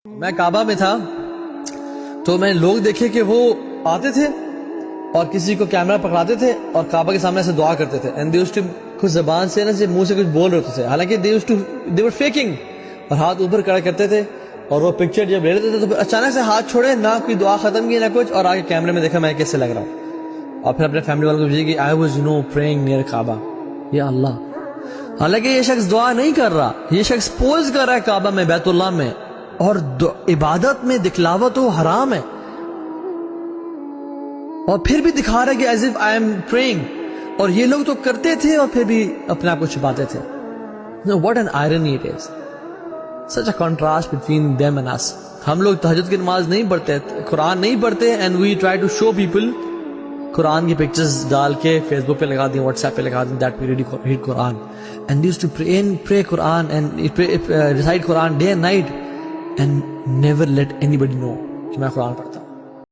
میں کعبہ میں تھا تو میں لوگ دیکھے کہ وہ آتے تھے اور کسی کو کیمرہ پکڑاتے تھے اور کعبہ کے سامنے سے دعا کرتے تھے اینڈ دے یوزڈ ٹو کچھ زبان سے منہ سے کچھ بول رہے تھے، حالانکہ دے ور فیکنگ، اور ہاتھ اوپر کھڑا کرتے تھے اور وہ پکچر جب لے لیتے تھے تو اچانک سے ہاتھ چھوڑے، نہ کوئی دعا ختم کی نہ کچھ، اور آگے کیمرے میں دیکھا میں کیسے لگ رہا ہوں، اور پھر اپنے فیملی والوں کو بھیجی کہ آئی واز پریئنگ نیئر کعبہ. یا اللہ، حالانکہ یہ شخص دعا نہیں کر رہا، یہ شخص پوز کر رہا ہے کعبہ میں، بیت اللہ میں، اور عبادت میں دکھلاوا تو حرام ہے، اور پھر بھی دکھا رہا ہے کہ as if I am praying، اور یہ لوگ تو کرتے تھے اور پھر بھی اپنے آپ کو چھپاتے تھے. No, what an irony it is. Such a contrast between them and us. ہم لوگ تہجد کی نماز نہیں پڑھتے، قرآن نہیں پڑھتے، and we try to show people قرآن کی پکچرز ڈال کے فیس بک پہ لگا دیں، واٹس ایپ پہ لگا دیں that we read Quran. And used to pray Quran and recite Quran day and night and never let anybody know کہ میں قرآن پڑھتا ہوں.